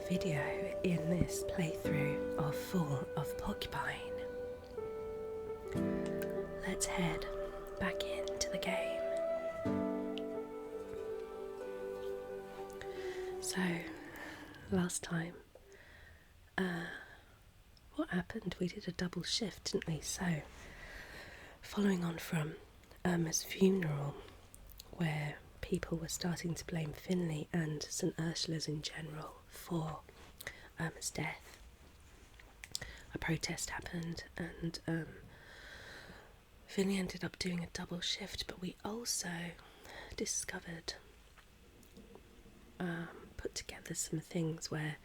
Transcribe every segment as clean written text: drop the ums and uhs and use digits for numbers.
video in this playthrough of Fall of Porcupine. Let's head back into the game. So, last time, what happened? We did a double shift, didn't we? So, following on from Irma's funeral, where people were starting to blame Finley and St Ursula's in general for Irma's death, a protest happened and Finley ended up doing a double shift, but we also discovered, put together some things where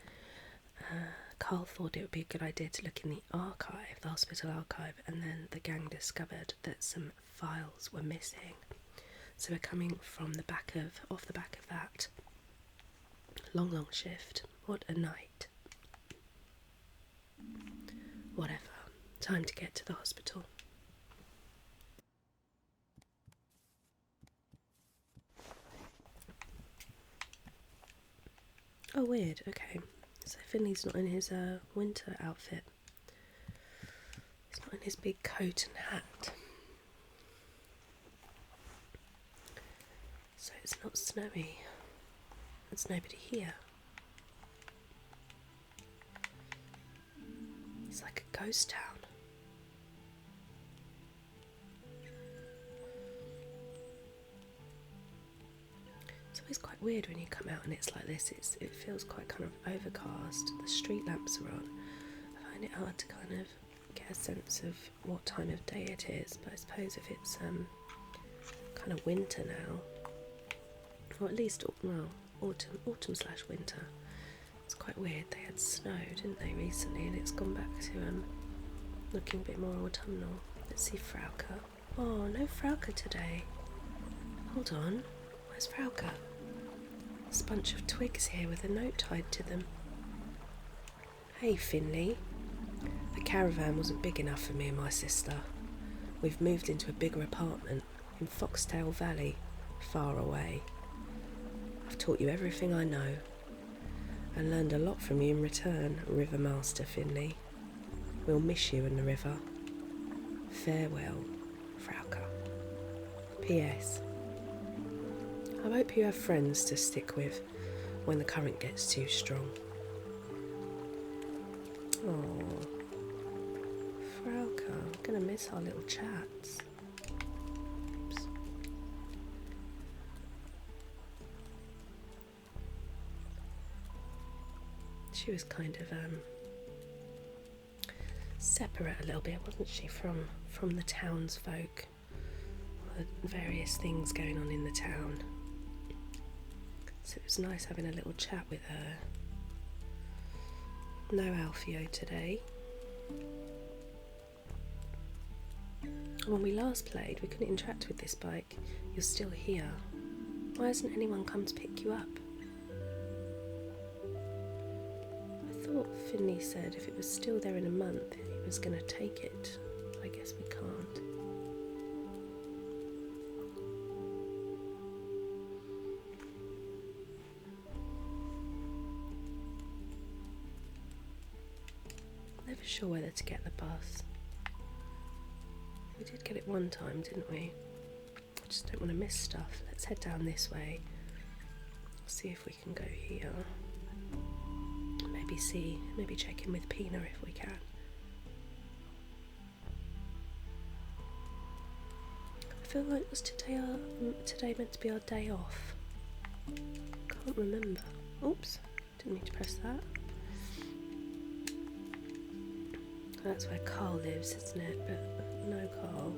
Carl thought it would be a good idea to look in the archive, the hospital archive, and then the gang discovered that some files were missing. So we're coming from off the back of that long shift. What a night. Whatever. Time to get to the hospital. Oh, weird. Okay. So Finley's not in his winter outfit. He's not in his big coat and hat. So it's not snowy. There's nobody here. It's like a ghost town. It's always quite weird when you come out and it's like this. It feels quite kind of overcast. The street lamps are on. I find it hard to kind of get a sense of what time of day it is. But I suppose if it's kind of winter now, or at least autumn/winter. It's quite weird. They had snow, didn't they, recently, and it's gone back to looking a bit more autumnal. Let's see Frauke. Oh, no Frauke today. Hold on, where's Frauke? There's a bunch of twigs here with a note tied to them. Hey, Finley. The caravan wasn't big enough for me and my sister. We've moved into a bigger apartment in Foxtail Valley, far away. I've taught you everything I know, and learned a lot from you in return, River Master Finley. We'll miss you in the river. Farewell, Frauke. P.S. I hope you have friends to stick with when the current gets too strong. Oh, Frauke, I'm going to miss our little chats. She was kind of separate a little bit, wasn't she, from the townsfolk, the various things going on in the town. So it was nice having a little chat with her. No Alfio today. When we last played, we couldn't interact with this bike. You're still here. Why hasn't anyone come to pick you up? Finley said if it was still there in a month, he was going to take it. I guess we can't. Never sure whether to get the bus. We did get it one time, didn't we? I just don't want to miss stuff. Let's head down this way. See if we can go here. Maybe check in with Pina if we can. I feel like was today meant to be our day off? Can't remember. Oops, didn't mean to press that. That's where Carl lives, isn't it? But no Carl.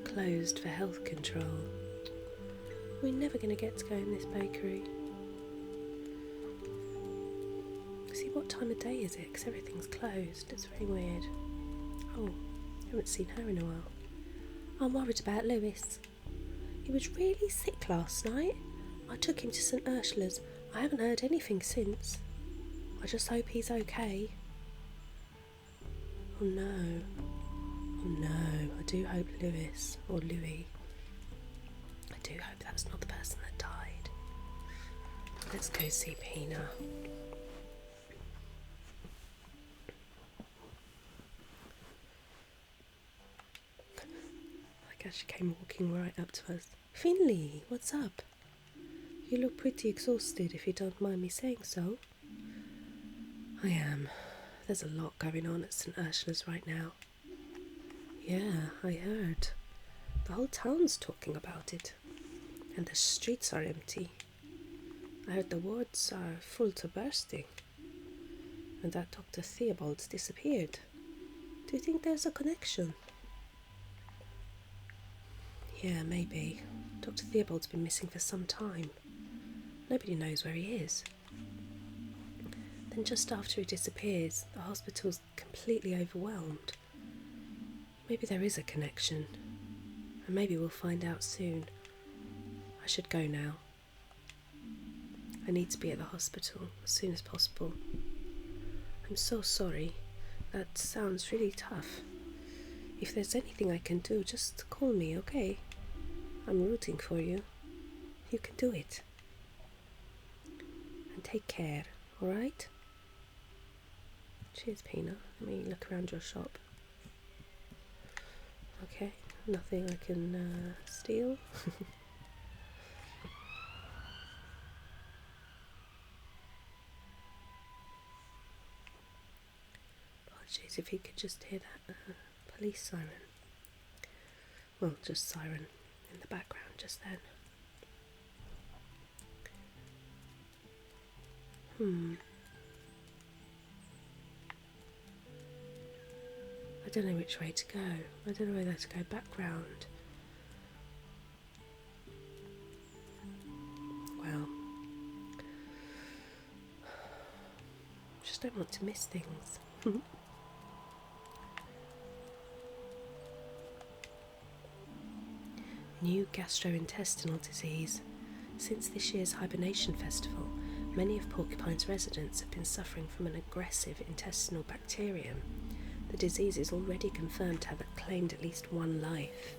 Closed for health control. We're never going to get to go in this bakery. See, what time of day is it? Because everything's closed. It's very weird. Oh, I haven't seen her in a while. I'm worried about Lewis. He was really sick last night. I took him to St Ursula's. I haven't heard anything since. I just hope he's okay. Oh no. Oh no. I do hope Lewis, or Louis, I do hope that's not the person that died. Let's go see Pina. She came walking right up to us. Finley, what's up? You look pretty exhausted, if you don't mind me saying so. I am. There's a lot going on at St. Ursula's right now. Yeah, I heard. The whole town's talking about it. And the streets are empty. I heard the wards are full to bursting. And that Dr. Theobald's disappeared. Do you think there's a connection? Yeah, maybe. Dr. Theobald's been missing for some time. Nobody knows where he is. Then just after he disappears, the hospital's completely overwhelmed. Maybe there is a connection. And maybe we'll find out soon. I should go now. I need to be at the hospital as soon as possible. I'm so sorry. That sounds really tough. If there's anything I can do, just call me, okay? I'm rooting for you. You can do it. And take care, alright? Cheers, Pina. Let me look around your shop. Okay, nothing I can steal. Apologies if you could just hear that police siren. Well, just siren in the background just then. I don't know which way to go. I don't know whether to go back round. Well, just don't want to miss things. New gastrointestinal disease. Since this year's hibernation festival, many of Porcupine's residents have been suffering from an aggressive intestinal bacterium. The disease is already confirmed to have claimed at least one life.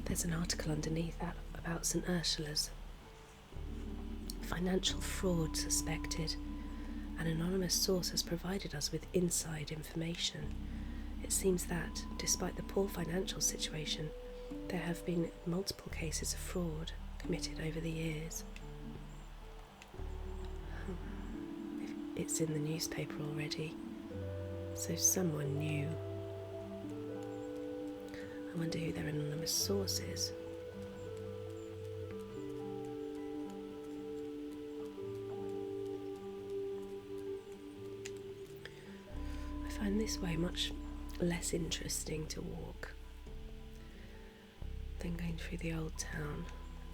There's an article underneath that about St. Ursula's. Financial fraud suspected. An anonymous source has provided us with inside information. It seems that, despite the poor financial situation, there have been multiple cases of fraud committed over the years. It's in the newspaper already, so someone knew. I wonder who their anonymous source is. I find this way much less interesting to walk than going through the old town,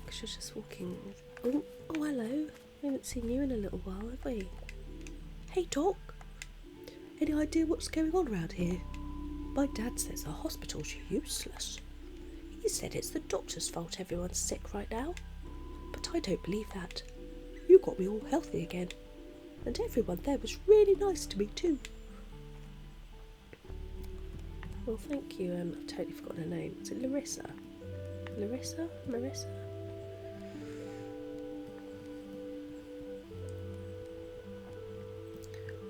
because you're just walking. Oh, hello. We haven't seen you in a little while, have we? Hey, Doc. Any idea what's going on around here? My dad says the hospital's useless. He said it's the doctor's fault everyone's sick right now. But I don't believe that. You got me all healthy again. And everyone there was really nice to me too. Well, thank you. I've totally forgotten her name. Is it Larissa? Larissa? Marissa?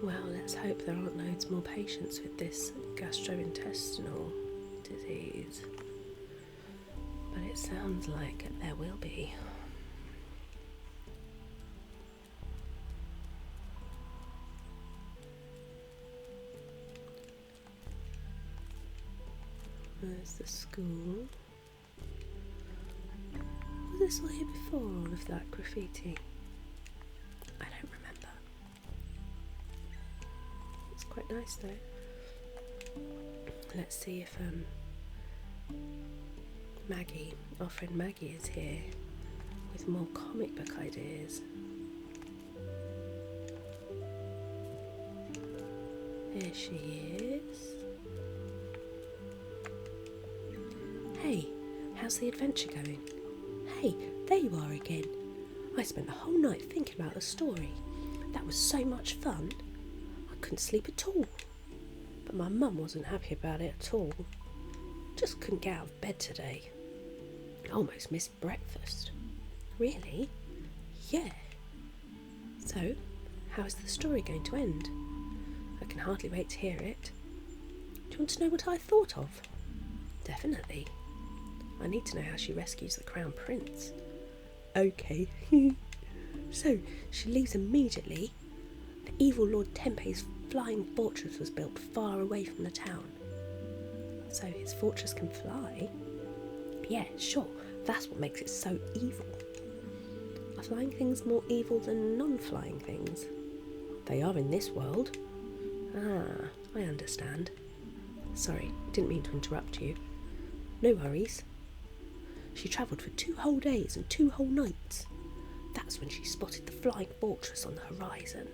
Well, let's hope there aren't loads more patients with this gastrointestinal disease. But it sounds like there will be. There's the school. Was this all here before all of that graffiti? I don't remember. It's quite nice though. Let's see if Maggie, our friend Maggie, is here with more comic book ideas. There she is. Hey, how's the adventure going? Hey, there you are again. I spent the whole night thinking about the story. That was so much fun. I couldn't sleep at all. But my mum wasn't happy about it at all. Just couldn't get out of bed today. I almost missed breakfast. Really? Yeah. So, how is the story going to end? I can hardly wait to hear it. Do you want to know what I thought of? Definitely. I need to know how she rescues the Crown Prince. Okay. So, she leaves immediately. The evil Lord Tempe's flying fortress was built far away from the town. So his fortress can fly? Yeah, sure, that's what makes it so evil. Are flying things more evil than non-flying things? They are in this world. Ah, I understand. Sorry, didn't mean to interrupt you. No worries. She travelled for 2 whole days and 2 whole nights. That's when she spotted the flying fortress on the horizon.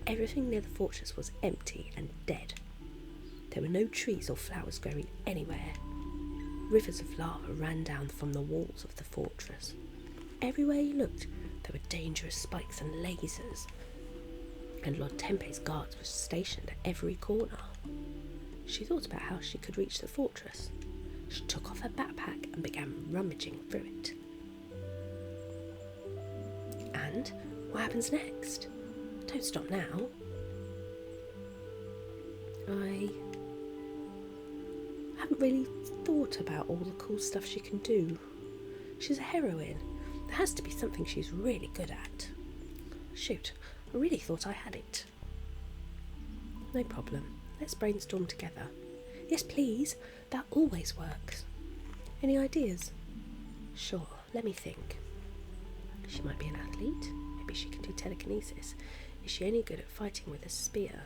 Everything near the fortress was empty and dead. There were no trees or flowers growing anywhere. Rivers of lava ran down from the walls of the fortress. Everywhere you looked, there were dangerous spikes and lasers. And Lord Tempe's guards were stationed at every corner. She thought about how she could reach the fortress. She took off her backpack and began rummaging through it. And what happens next? Don't stop now. I haven't really thought about all the cool stuff she can do. She's a heroine. There has to be something she's really good at. Shoot, I really thought I had it. No problem. Let's brainstorm together. Yes, please. That always works. Any ideas? Sure, let me think. She might be an athlete. Maybe she can do telekinesis. Is she any good at fighting with a spear?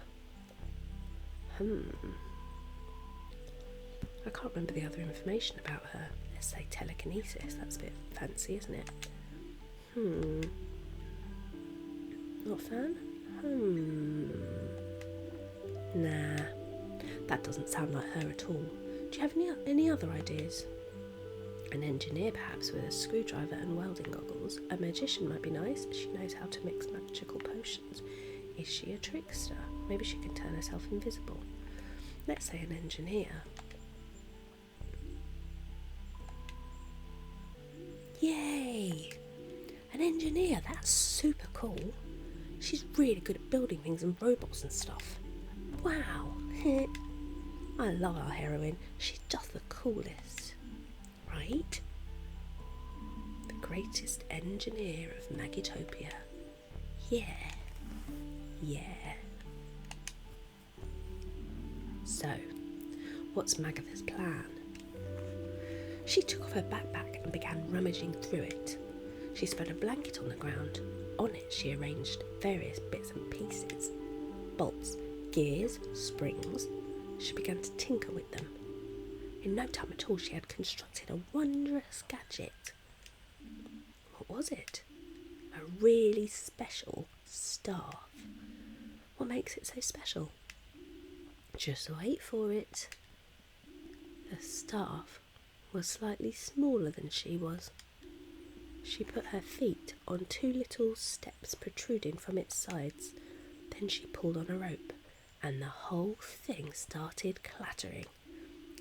I can't remember the other information about her. Let's say telekinesis. That's a bit fancy, isn't it? Not a fan? Nah, that doesn't sound like her at all. Do you have any other ideas? An engineer, perhaps, with a screwdriver and welding goggles. A magician might be nice. She knows how to mix magical potions. Is she a trickster? Maybe she can turn herself invisible. Let's say an engineer. Yay! An engineer, that's super cool. She's really good at building things and robots and stuff. Wow! I love our heroine. She's just the coolest. Right? The greatest engineer of Magitopia. Yeah. So, what's Magatha's plan? She took off her backpack and began rummaging through it. She spread a blanket on the ground. On it she arranged various bits and pieces. Bolts, gears, springs. She began to tinker with them. In no time at all she had constructed a wondrous gadget. What was it? A really special staff. What makes it so special? Just wait for it. The staff was slightly smaller than she was. She put her feet on 2 little steps protruding from its sides. Then she pulled on a rope, and the whole thing started clattering.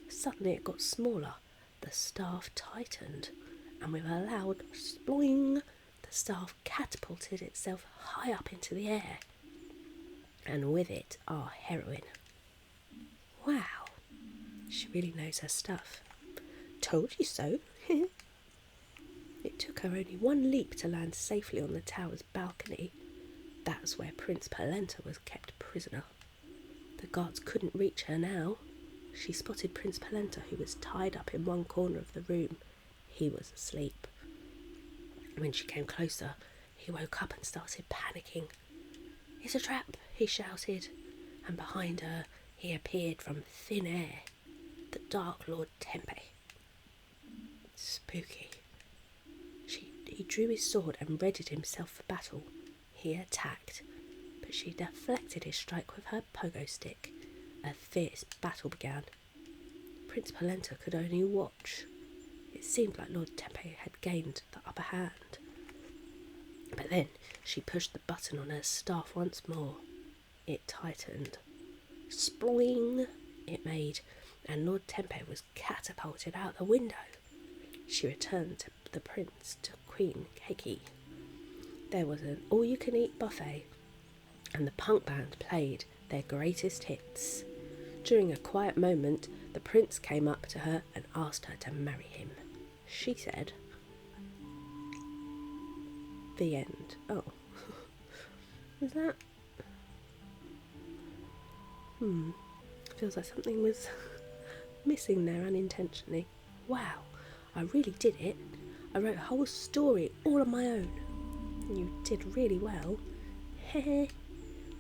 Suddenly it got smaller. The staff tightened, and with a loud sploing, the staff catapulted itself high up into the air. And with it, our heroine. Wow, she really knows her stuff. Told you so. It took her only 1 leap to land safely on the tower's balcony. That's where Prince Polenta was kept prisoner. The guards couldn't reach her now. She spotted Prince Polenta, who was tied up in one corner of the room. He was asleep. When she came closer, he woke up and started panicking. "It's a trap," he shouted, and behind her he appeared from thin air, the Dark Lord Tempe. Spooky. He drew his sword and readied himself for battle. He attacked, but she deflected his strike with her pogo stick. A fierce battle began. Prince Polenta could only watch. It seemed like Lord Tempe had gained the upper hand. But then she pushed the button on her staff once more. It tightened. Sploing it made, and Lord Tempe was catapulted out the window. She returned the prince to Queen Keiki. There was an all-you-can-eat buffet, and the punk band played their greatest hits. During a quiet moment, the prince came up to her and asked her to marry him. She said, the end. Oh. Is that... Feels like something was missing there unintentionally. Wow, I really did it. I wrote a whole story all on my own. You did really well. Heh.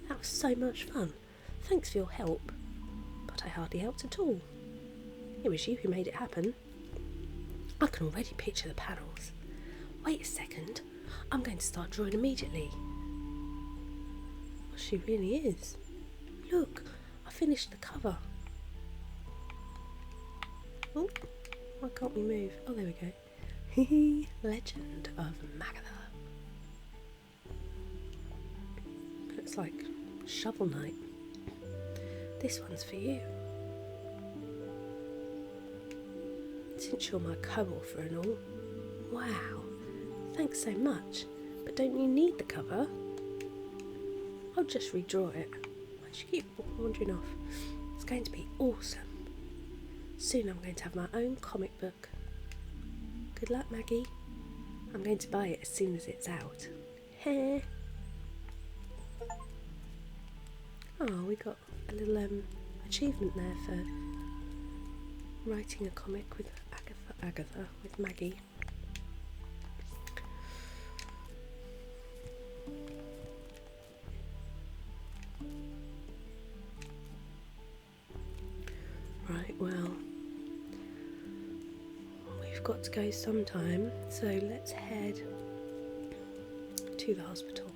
That was so much fun. Thanks for your help. But I hardly helped at all. It was you who made it happen. I can already picture the panels. Wait a second. I'm going to start drawing immediately. Well, she really is. Look, I finished the cover. Oh, why can't we move? Oh, there we go. Hee Legend of Magatha. Looks like Shovel Knight. This one's for you. Since you're my co-author and all. Wow, thanks so much. But don't you need the cover? I'll just redraw it. Why do you keep wandering off? It's going to be awesome. Soon I'm going to have my own comic book. Good luck, Maggie. I'm going to buy it as soon as it's out. Heh. Oh, we got a little achievement there for writing a comic with Agatha with Maggie. Right, well, we've got to go sometime, so let's head to the hospital.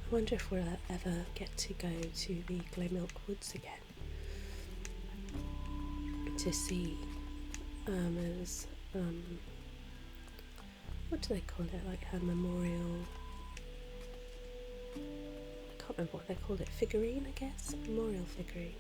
I wonder if we'll ever get to go to the Glowmilk Woods again to see what do they call it, like her memorial, I can't remember what they called it, figurine I guess, memorial figurine.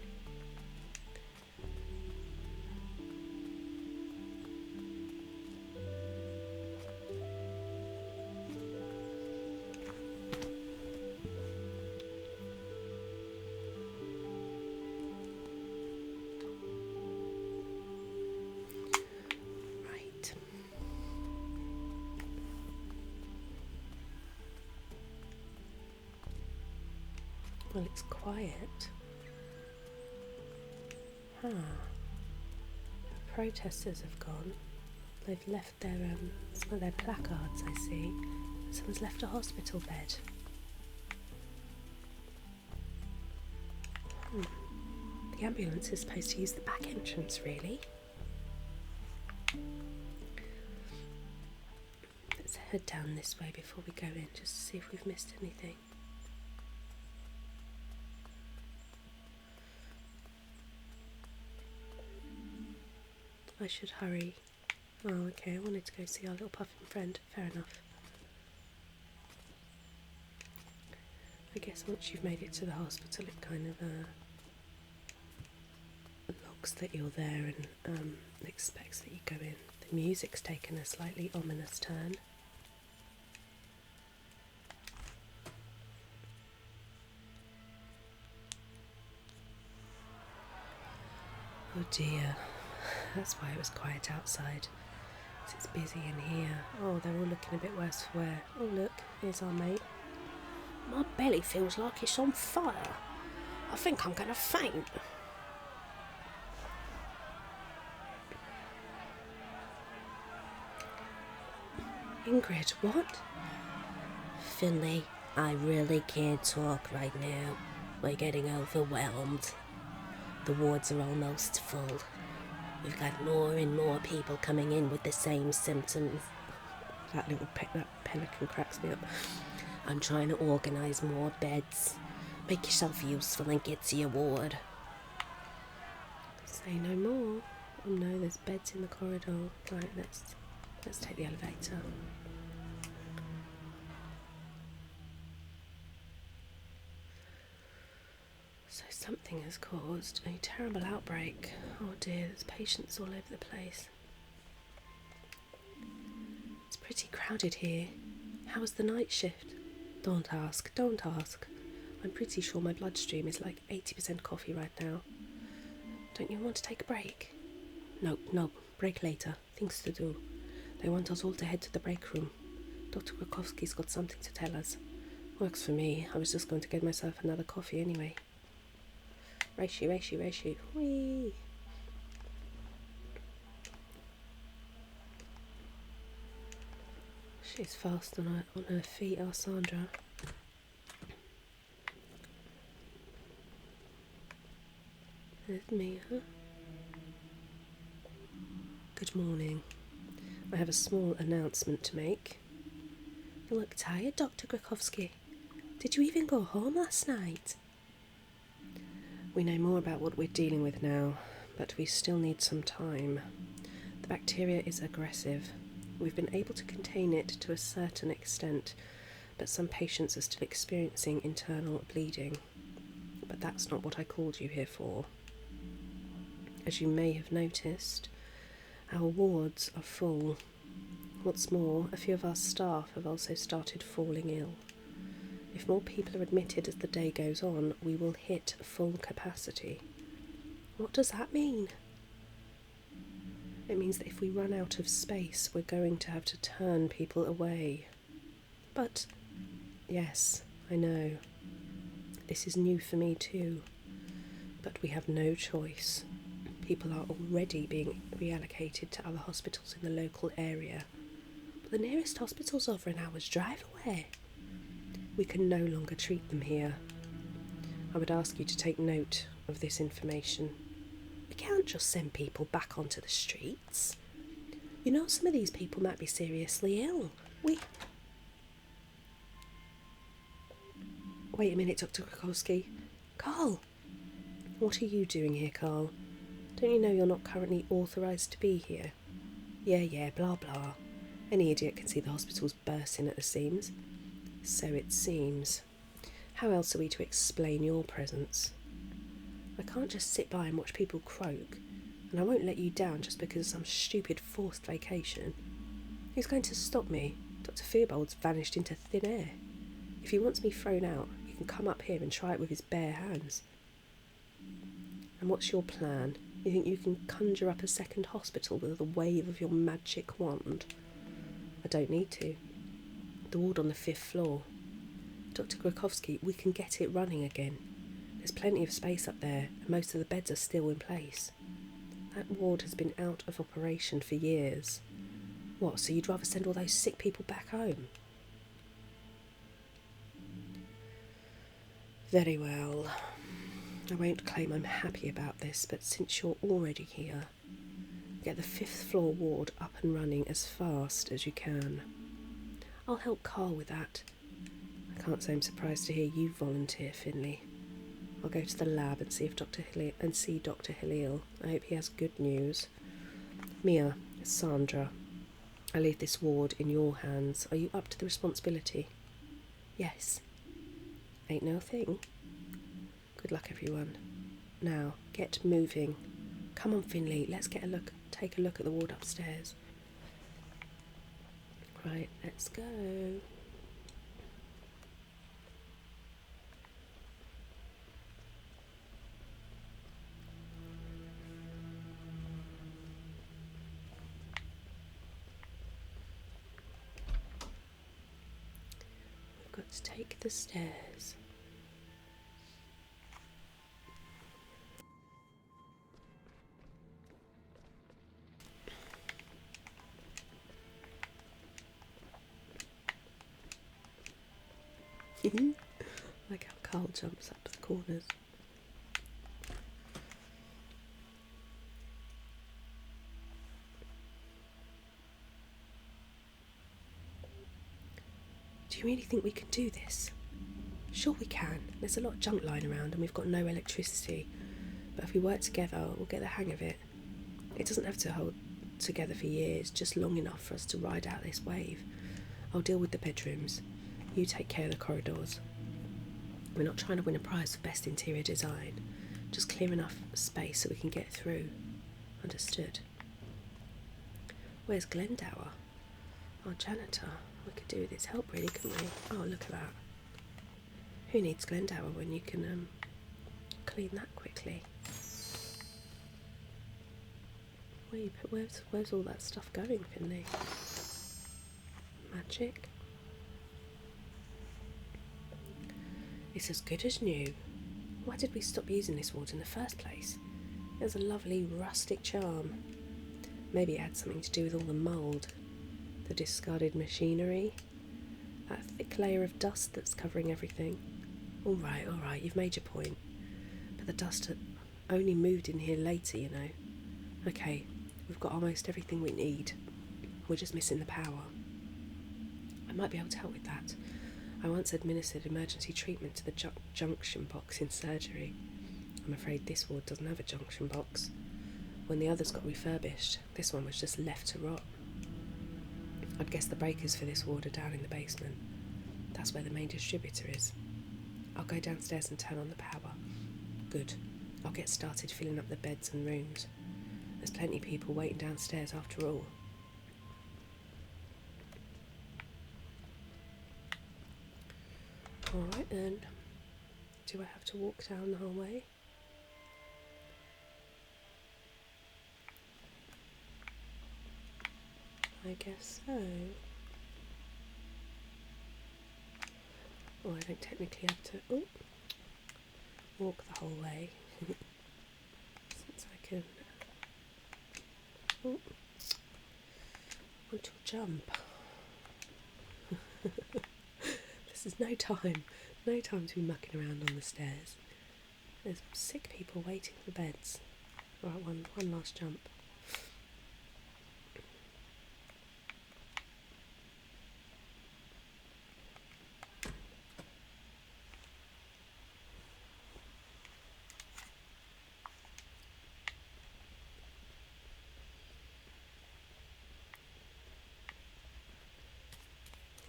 Well, it's quiet. The protesters have gone. They've left their some of their placards, I see. Someone's left a hospital bed. The ambulance is supposed to use the back entrance, really. Let's head down this way before we go in, just to see if we've missed anything. I should hurry. Oh, okay, I wanted to go see our little puffin friend. Fair enough. I guess once you've made it to the hospital, it kind of logs that you're there and expects that you go in. The music's taken a slightly ominous turn. Oh dear. That's why it was quiet outside. It's busy in here. Oh, they're all looking a bit worse for wear. Oh look, here's our mate. My belly feels like it's on fire. I think I'm going to faint. Ingrid, what? Finley, I really can't talk right now. We're getting overwhelmed. The wards are almost full. We've got more and more people coming in with the same symptoms. That pelican cracks me up. I'm trying to organise more beds. Make yourself useful and get to your ward. Say no more. Oh no, there's beds in the corridor. Right, let's take the elevator. So something has caused a terrible outbreak. Oh dear, there's patients all over the place. It's pretty crowded here. How was the night shift? Don't ask, don't ask. I'm pretty sure my bloodstream is like 80% coffee right now. Don't you want to take a break? No, break later. Things to do. They want us all to head to the break room. Dr. Krakowski's got something to tell us. Works for me. I was just going to get myself another coffee anyway. Reishi. Whee! She's fast on her feet, our Sandra. There's Mia. Good morning. I have a small announcement to make. You look tired, Dr. Krakowski. Did you even go home last night? We know more about what we're dealing with now, but we still need some time. The bacteria is aggressive. We've been able to contain it to a certain extent, but some patients are still experiencing internal bleeding. But that's not what I called you here for. As you may have noticed, our wards are full. What's more, a few of our staff have also started falling ill. If more people are admitted as the day goes on, we will hit full capacity. What does that mean? It means that if we run out of space, we're going to have to turn people away. But, yes, I know. This is new for me too. But we have no choice. People are already being reallocated to other hospitals in the local area. But the nearest hospital's over an hour's drive away. We can no longer treat them here. I would ask you to take note of this information. We can't just send people back onto the streets. You know, some of these people might be seriously ill. Wait a minute, Dr. Krakowski. Carl! What are you doing here, Carl? Don't you know you're not currently authorised to be here? Yeah, blah blah. Any idiot can see the hospital's bursting at the seams. So it seems. How else are we to explain your presence? I can't just sit by and watch people croak, and I won't let you down just because of some stupid forced vacation. Who's going to stop me? Dr. Theobald's vanished into thin air. If he wants me thrown out, he can come up here and try it with his bare hands. And what's your plan? You think you can conjure up a second hospital with a wave of your magic wand? I don't need to. The ward on the 5th floor. Dr. Krakowski, we can get it running again. There's plenty of space up there, and most of the beds are still in place. That ward has been out of operation for years. What, so you'd rather send all those sick people back home? Very well. I won't claim I'm happy about this, but since you're already here, get the 5th floor ward up and running as fast as you can. I'll help Carl with that. I can't say I'm surprised to hear you volunteer, Finley. I'll go to the lab and see Dr. Halil. I hope he has good news. Mia, Sandra, I leave this ward in your hands. Are you up to the responsibility? Yes. Ain't no thing. Good luck, everyone. Now, get moving. Come on, Finley, let's take a look at the ward upstairs. Right, let's go. We've got to take the stairs. Like how Carl jumps up the corners. Do you really think we can do this? Sure we can. There's a lot of junk lying around and we've got no electricity. But if we work together, we'll get the hang of it. It doesn't have to hold together for years, just long enough for us to ride out this wave. I'll deal with the bedrooms. You take care of the corridors. We're not trying to win a prize for best interior design, just clear enough space so we can get through. Understood. Where's Glendower? Our janitor. We could do with his help really, couldn't we? Oh, look at that. Who needs Glendower when you can clean that quickly? Where's all that stuff going, Finley? Magic? It's as good as new. Why did we stop using this ward in the first place? It has a lovely rustic charm. Maybe it had something to do with all the mould, the discarded machinery, that thick layer of dust that's covering everything. All right, you've made your point. But the dust had only moved in here later, you know. Okay, we've got almost everything we need. We're just missing the power. I might be able to help with that. I once administered emergency treatment to the junction box in surgery. I'm afraid this ward doesn't have a junction box. When the others got refurbished, this one was just left to rot. I'd guess the breakers for this ward are down in the basement. That's where the main distributor is. I'll go downstairs and turn on the power. Good. I'll get started filling up the beds and rooms. There's plenty of people waiting downstairs after all. Alright then. Do I have to walk down the whole way? I guess so. Oh, I don't technically have to walk the whole way. Since I can want to jump. This is no time to be mucking around on the stairs. There's sick people waiting for beds. Alright, one last jump.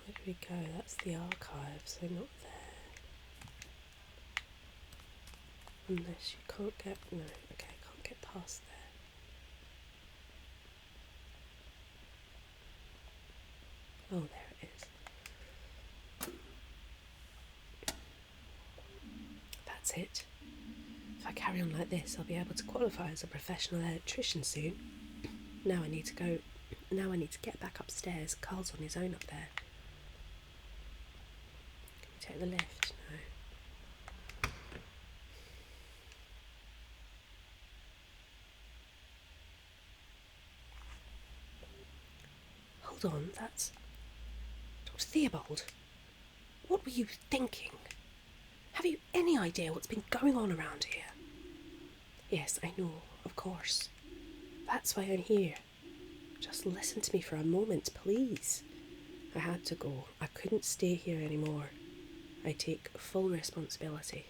Where do we go? That's the archives, they're not there. Unless you can't get, no, okay, can't get past there. Oh, there it is. That's it. If I carry on like this, I'll be able to qualify as a professional electrician soon. Now I need to get back upstairs. Carl's on his own up there. Can we take the lift? No. Hold on, that's Dr. Theobald. What were you thinking? Have you any idea what's been going on around here? Yes, I know, of course. That's why I'm here. Just listen to me for a moment, please. I had to go. I couldn't stay here anymore. I take full responsibility.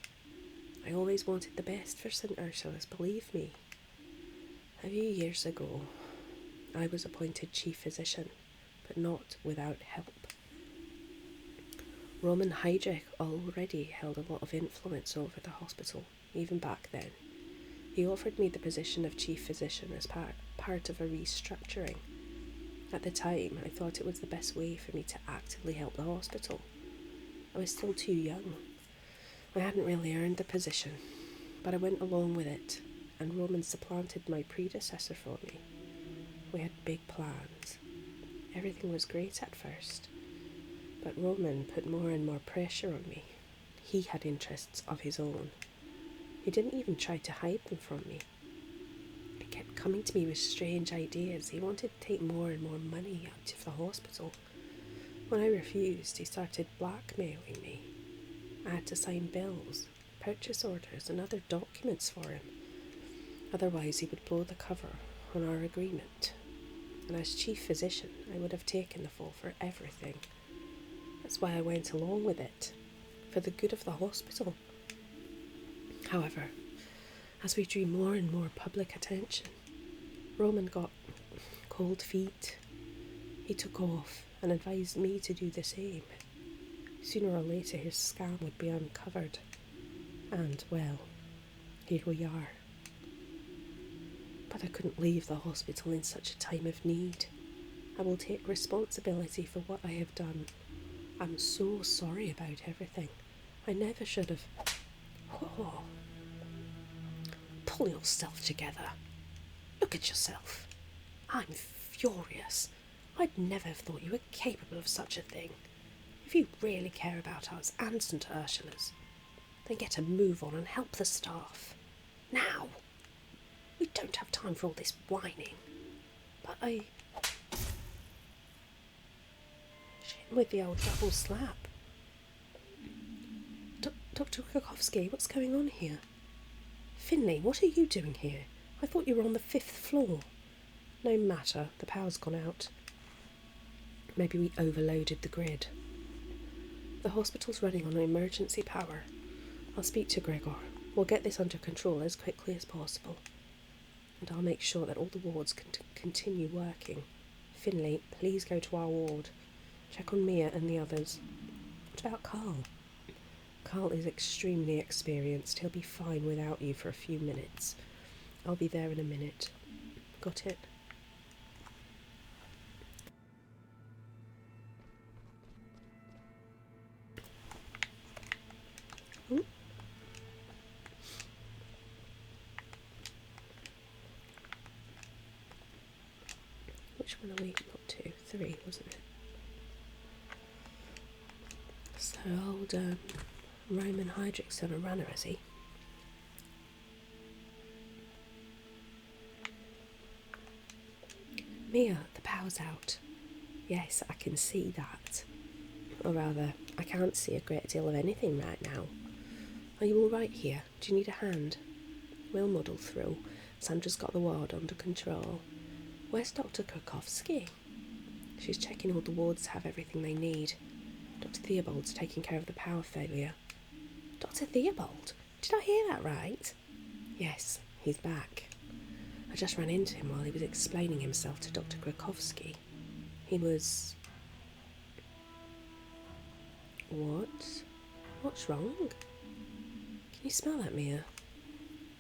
I always wanted the best for St. Ursula's, believe me. A few years ago, I was appointed chief physician, but not without help. Roman Heydrich already held a lot of influence over the hospital, even back then. He offered me the position of chief physician as part of a restructuring. At the time, I thought it was the best way for me to actively help the hospital. I was still too young. I hadn't really earned the position, but I went along with it, and Roman supplanted my predecessor for me. We had big plans. Everything was great at first, but Roman put more and more pressure on me. He had interests of his own. He didn't even try to hide them from me. He kept coming to me with strange ideas. He wanted to take more and more money out of the hospital. When I refused, he started blackmailing me. I had to sign bills, purchase orders, and other documents for him. Otherwise, he would blow the cover on our agreement. And as chief physician, I would have taken the fall for everything. That's why I went along with it, for the good of the hospital. However, as we drew more and more public attention, Roman got cold feet. He took off and advised me to do the same. Sooner or later his scam would be uncovered. And, well, here we are. But I couldn't leave the hospital in such a time of need. I will take responsibility for what I have done. I'm so sorry about everything. I never should have... Oh. Pull yourself together. Look at yourself. I'm furious. I'd never have thought you were capable of such a thing. If you really care about us and St. Ursula's, then get a move on and help the staff. Now! We don't have time for all this whining. But with the old double slap. Dr. Krakowski, what's going on here? Finley, what are you doing here? I thought you were on the 5th floor. No matter, the power's gone out. Maybe we overloaded the grid. The hospital's running on emergency power. I'll speak to Gregor. We'll get this under control as quickly as possible. And I'll make sure that all the wards can continue working. Finley, please go to our ward. Check on Mia and the others. What about Carl? Carl is extremely experienced. He'll be fine without you for a few minutes. I'll be there in a minute. Got it? Ooh. Which one are we up to? 3, wasn't it? So old Roman Heydrich's on a runner, is he? Mia, the power's out. Yes, I can see that. Or rather, I can't see a great deal of anything right now. Are you all right here? Do you need a hand? We'll muddle through. Sandra's got the ward under control. Where's Dr. Krakowski? She's checking all the wards have everything they need. Dr. Theobald's taking care of the power failure. Dr. Theobald? Did I hear that right? Yes, he's back. I just ran into him while he was explaining himself to Dr. Krakowski. He was... What? What's wrong? Can you smell that, Mia?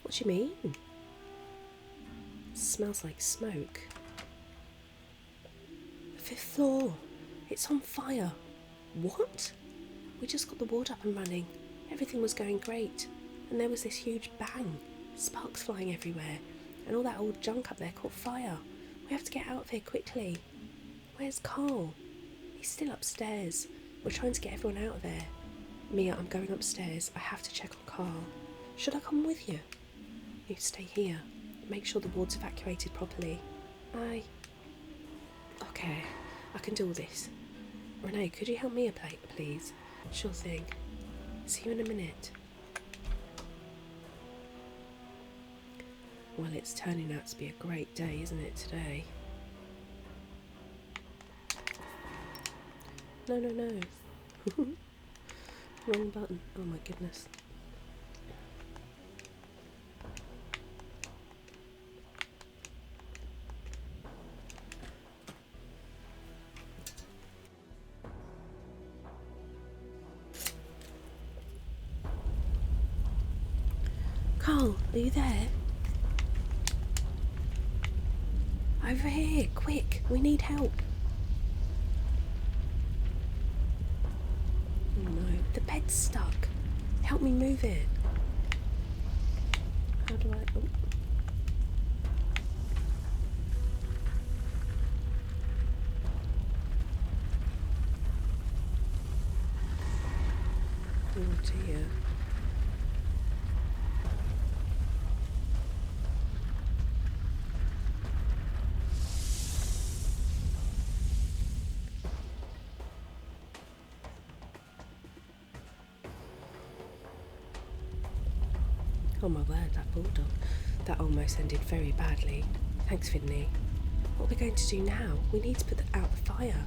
What do you mean? It smells like smoke. The 5th floor. It's on fire. What? We just got the ward up and running. Everything was going great. And there was this huge bang. Sparks flying everywhere. And all that old junk up there caught fire. We have to get out of here quickly. Where's Carl? He's still upstairs. We're trying to get everyone out of there. Mia, I'm going upstairs. I have to check on Carl. Should I come with you? You stay here. Make sure the ward's evacuated properly. Okay, I can do all this. Renee, could you help me a plate, please? Sure thing. See you in a minute. Well, it's turning out to be a great day, isn't it, today? No. Wrong button. Oh my goodness. Carl, are you there? Over here, quick, we need help. Oh no, the bed's stuck. Help me move it. How do I... Oh. Oh dear. Oh my word, that bulldog. That almost ended very badly. Thanks, Finley. What are we going to do now? We need to put out the fire.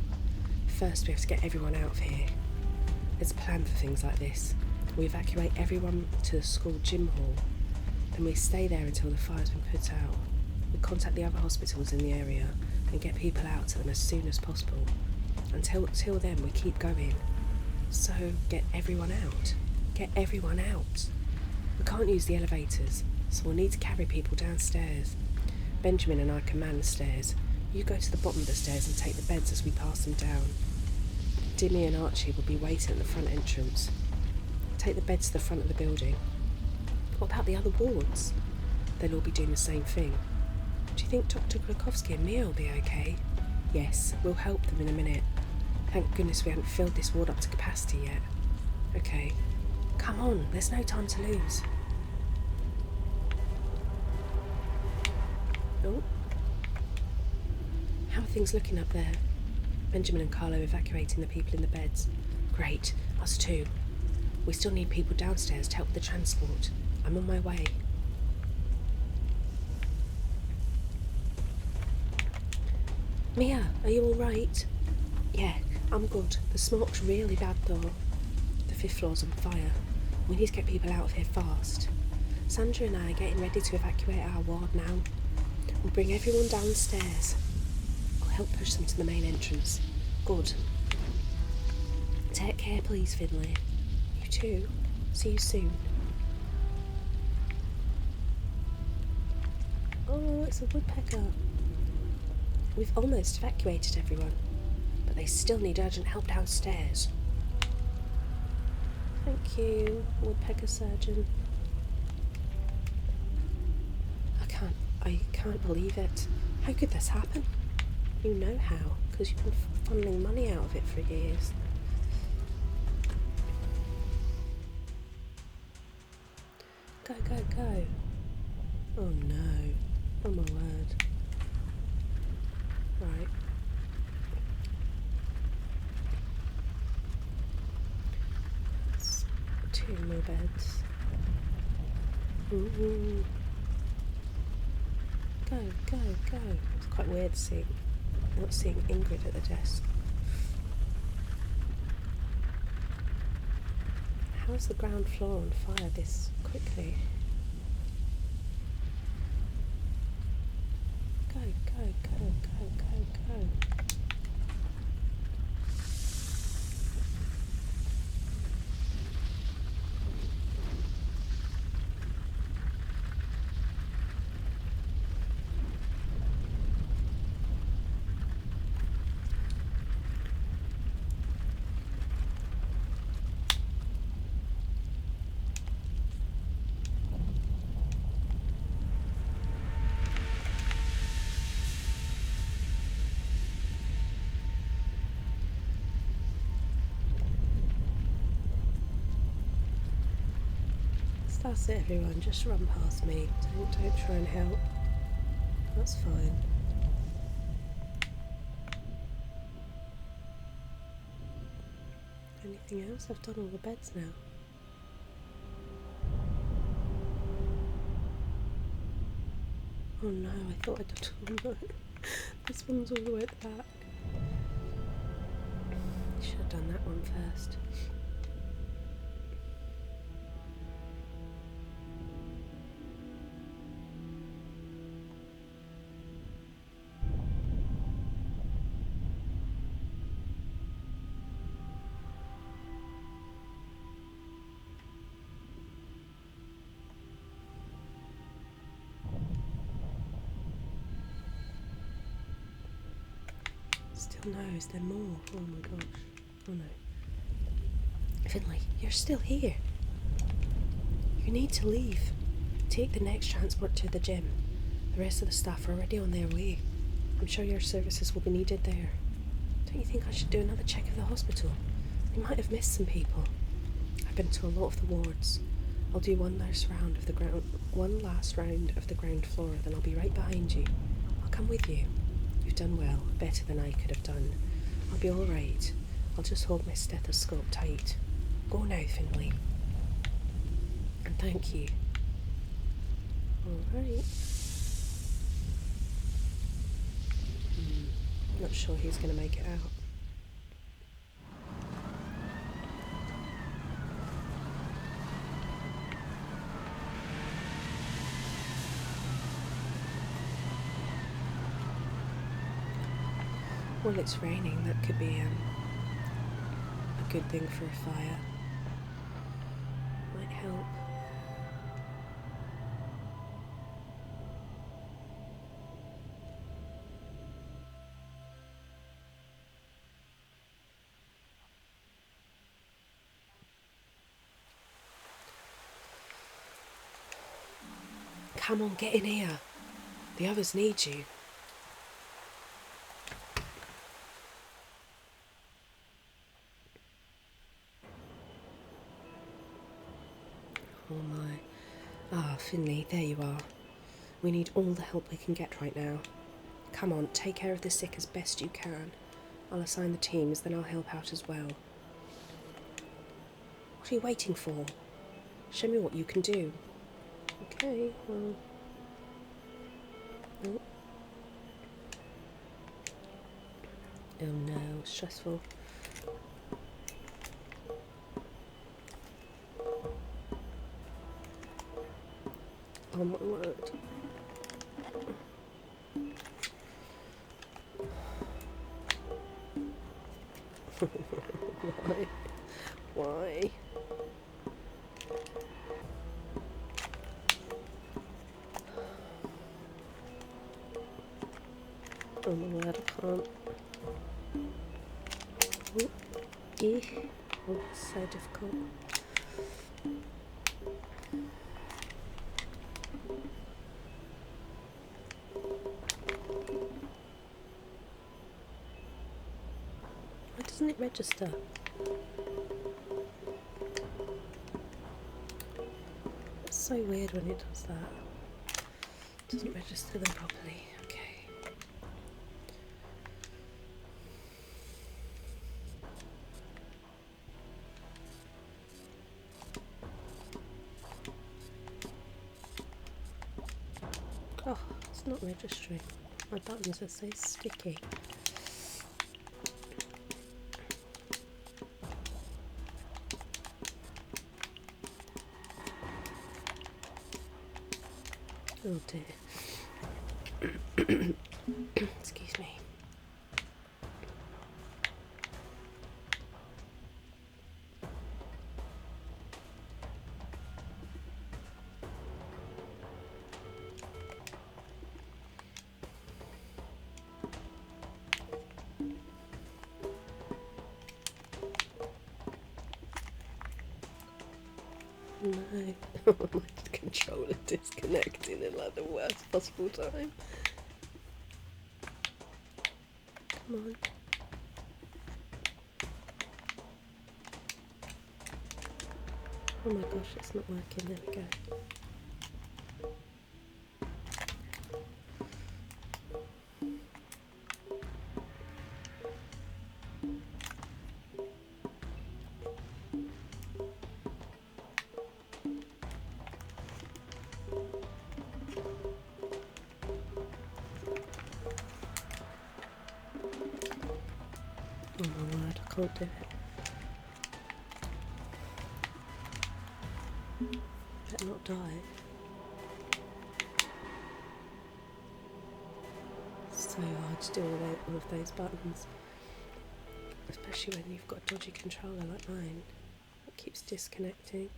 First, we have to get everyone out of here. There's a plan for things like this. We evacuate everyone to the school gym hall. Then we stay there until the fire's been put out. We contact the other hospitals in the area and get people out to them as soon as possible. Until then, we keep going. So get everyone out. Get everyone out. We can't use the elevators, so we'll need to carry people downstairs. Benjamin and I can man the stairs. You go to the bottom of the stairs and take the beds as we pass them down. Dimmy and Archie will be waiting at the front entrance. Take the beds to the front of the building. What about the other wards? They'll all be doing the same thing. Do you think Dr. Glukowski and Mia will be okay? Yes, we'll help them in a minute. Thank goodness we haven't filled this ward up to capacity yet. Okay. Come on, there's no time to lose. Oh. How are things looking up there? Benjamin and Carlo evacuating the people in the beds. Great, us too. We still need people downstairs to help with the transport. I'm on my way. Mia, are you alright? Yeah, I'm good. The smoke's really bad though. The 5th floor's on fire. We need to get people out of here fast. Sandra and I are getting ready to evacuate our ward now. We'll bring everyone downstairs. I'll help push them to the main entrance. Good. Take care please, Finlay. You too. See you soon. Oh, it's a woodpecker. We've almost evacuated everyone, but they still need urgent help downstairs. Thank you, woodpecker surgeon. I can't believe it. How could this happen? You know how, because you've been funneling money out of it for years. Go, go, go. Oh no. Oh my word. Right. That's 2 more beds. Ooh. Go, go, go. It's quite weird not seeing Ingrid at the desk. How's the ground floor on fire this quickly? Go, go, go, go, go, go. That's it everyone, just run past me. Don't try and help. That's fine. Anything else? I've done all the beds now. Oh no, I thought I'd done all that. This one's all the way at the back. Should have done that one first. Still no, is there more? Oh my gosh. Oh no. Finlay, you're still here. You need to leave. Take the next transport to the gym. The rest of the staff are already on their way. I'm sure your services will be needed there. Don't you think I should do another check of the hospital? We might have missed some people. I've been to a lot of the wards. I'll do one last round of the ground floor, then I'll be right behind you. I'll come with you. You've done well, better than I could have done. I'll be all right. I'll just hold my stethoscope tight. Go now, Finlay. And thank you. All right. Not sure who's going to make it out. Well, it's raining. That could be a good thing for a fire. Might help. Come on, get in here. The others need you. Oh my. Ah, Finley, there you are. We need all the help we can get right now. Come on, take care of the sick as best you can. I'll assign the teams, then I'll help out as well. What are you waiting for? Show me what you can do. Okay, well... Oh, oh no, stressful. Oh my word. Why? Why? Oh my word, I can't. Oh, it's so difficult. Why doesn't it register? It's so weird when it does that. It doesn't register them properly. Okay. Oh, it's not registering. My buttons are so sticky. Oh dear. Excuse me. No, my controller disconnecting in like the worst possible time. Come on. Oh my gosh, it's not working. There we go. Oh my word, I can't do it. Better not die. It's so hard to do all of those buttons. Especially when you've got a dodgy controller like mine. It keeps disconnecting.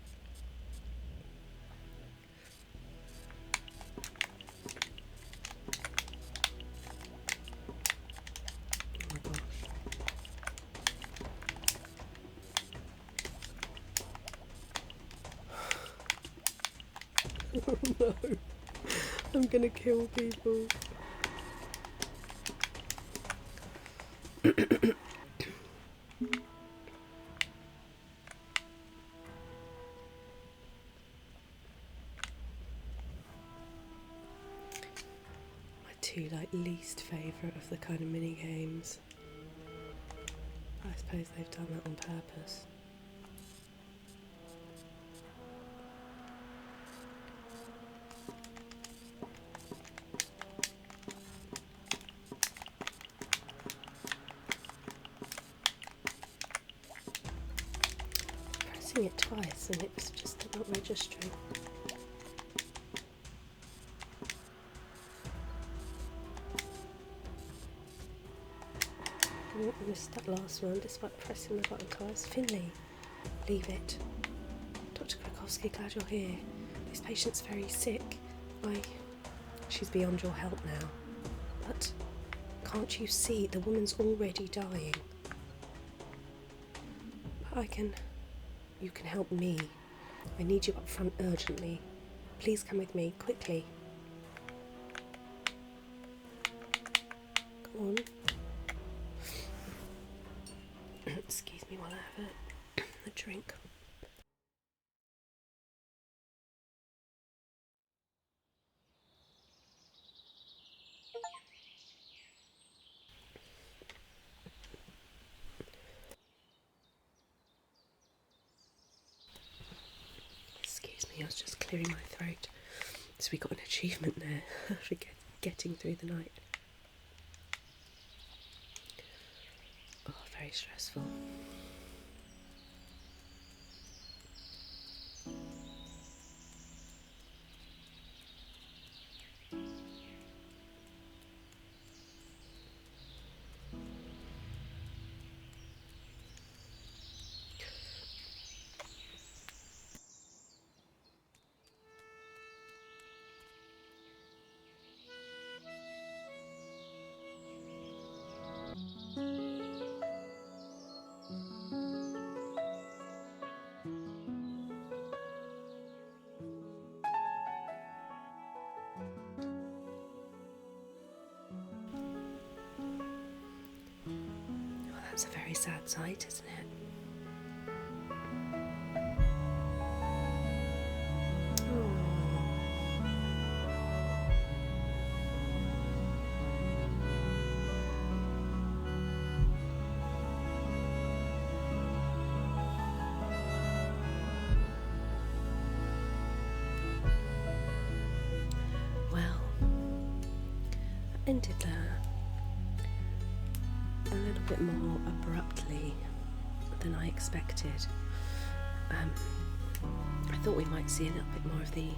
Oh my gosh. Oh no, I'm gonna kill people. My two least favourite of the kind of mini games. I suppose they've done that on purpose. Pressing it twice and it's just not registering. Oh, I missed that last one despite pressing the button twice. Finley, leave it. Dr. Krakowski, glad you're here. This patient's very sick. She's beyond your help now. But can't you see the woman's already dying? But you can help me. I need you up front urgently. Please come with me, quickly. Go on. Excuse me while I have a drink. Excuse me, I was just clearing my throat. So we got an achievement there for getting through the night. Oh, very stressful. That's a very sad sight, isn't it? Well, that ended a little bit more abruptly than I expected. I thought we might see a little bit more of the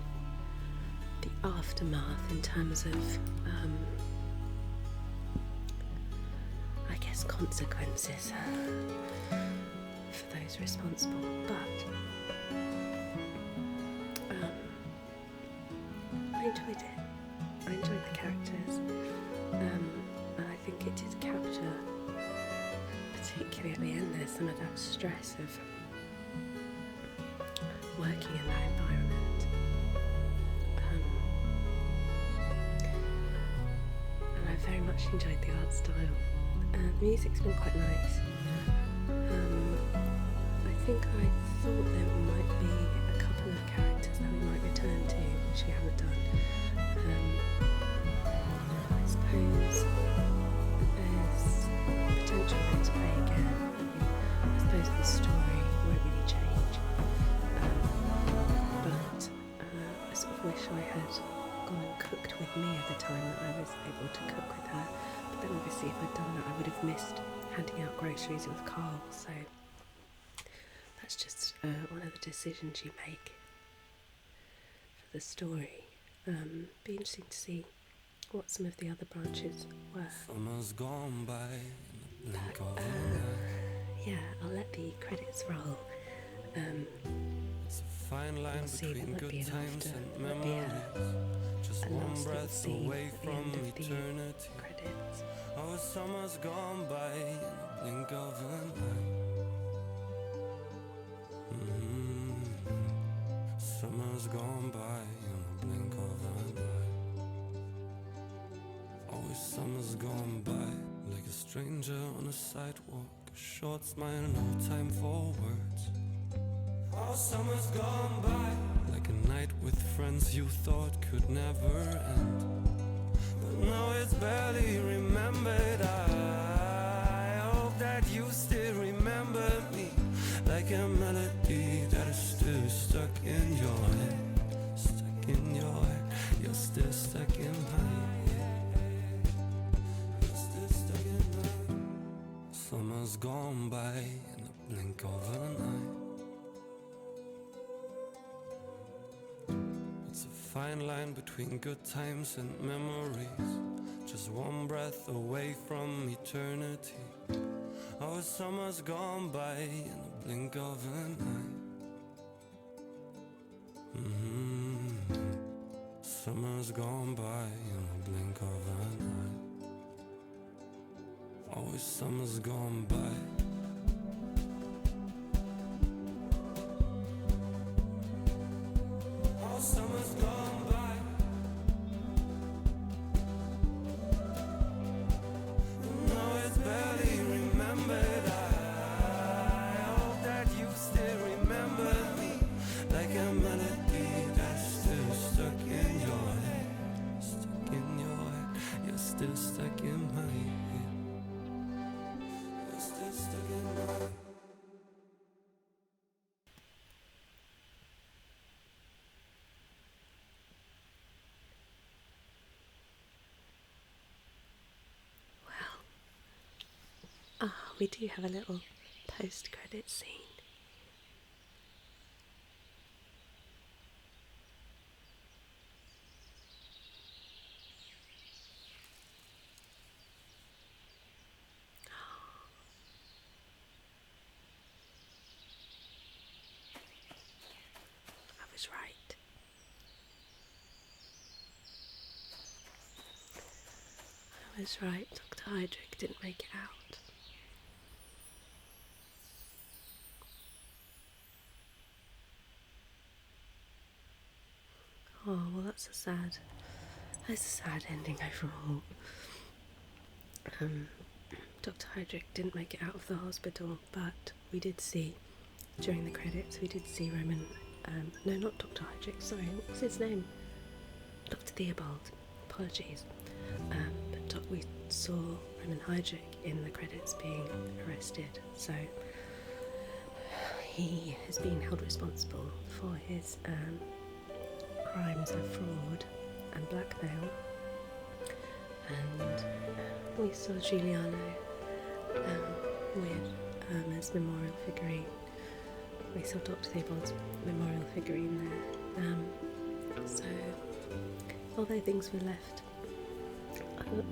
aftermath in terms of, I guess, consequences for those responsible. But I enjoyed it. I enjoyed the characters, and I think it did capture, particularly at the end there, some of that stress of working in that environment. And I very much enjoyed the art style. The music's been quite nice. I think I thought there might be a couple of characters that we might return to, which we haven't done. I suppose there's potential to play again. I suppose the story won't really change. But I sort of wish I had gone and cooked with me at the time that I was able to cook with her. But then obviously if I'd done that I would have missed handing out groceries with Carl, so that's just one of the decisions you make for the story. Be interesting to see what some of the other branches were. Summer's gone by in the blink of yeah, I'll let the credits roll. it's a fine line between good times and memories. Just one breath away from eternity. Credits. Oh, summer's gone by in the blink of an eye. Summer's gone by in the blink of an eye. Always summer's gone by like a stranger on a sidewalk. A short smile, no time for words. Oh, summer's gone by like a night with friends you thought could never end. But now it's barely remembered. I hope that you still remember me, like a melody that is still stuck in your head. Stuck in your head. You're still stuck in my head. You're still stuck in my head. Summer's gone by in the blink of an eye. It's a fine line between good times and memories. just one breath away from eternity. Oh, summer's gone by in the blink of an eye. Summer's gone by in the blink of an eye. Oh, summer's gone by. Oh, summer's gone by. No, it's barely remembered. I hope that you still remember me, like a melody that's still stuck in your head. Stuck in your head. You're still stuck in my head. You're still stuck in my head. We do have a little post-credit scene. I was right. I was right. Dr. Hydrick didn't make it out. Oh, well, that's a sad ending overall. Dr. Hydrick didn't make it out of the hospital, but we did see, during the credits, we did see Roman, no, not Dr. Hydrick, sorry, what was his name? Dr. Theobald, apologies. But we saw Roman Hydrick in the credits being arrested, so he has been held responsible for his crimes of fraud and blackmail, and we saw Giuliano with his memorial figurine. We saw Dr. Theobald's memorial figurine there. So, although things were left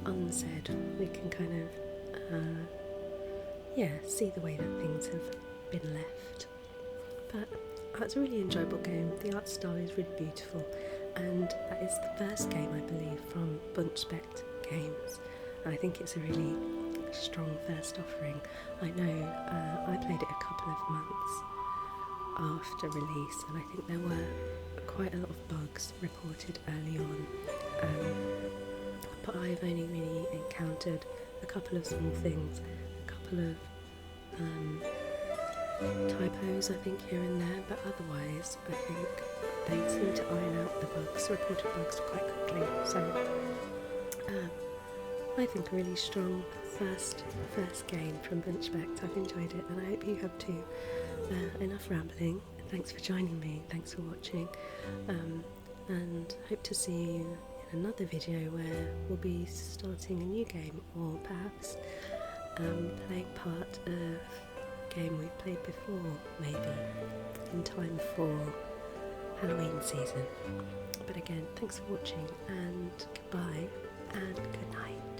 unsaid, we can kind of see the way that things have been left. But it's a really enjoyable game. The art style is really beautiful, and that is the first game, I believe, from Buntspect Games. And I think it's a really strong first offering. I know I played it a couple of months after release, and I think there were quite a lot of bugs reported early on. But I've only really encountered a couple of small things, a couple of typos, I think, here and there, but otherwise I think they seem to iron out the bugs, reported bugs, quite quickly. So I think a really strong first game from Buntspect. I've enjoyed it, and I hope you have too. Enough rambling. Thanks for joining me. Thanks for watching, and hope to see you in another video where we'll be starting a new game, or perhaps playing part of a game we've played before, maybe in time for Halloween season. But again, thanks for watching, and goodbye and good night.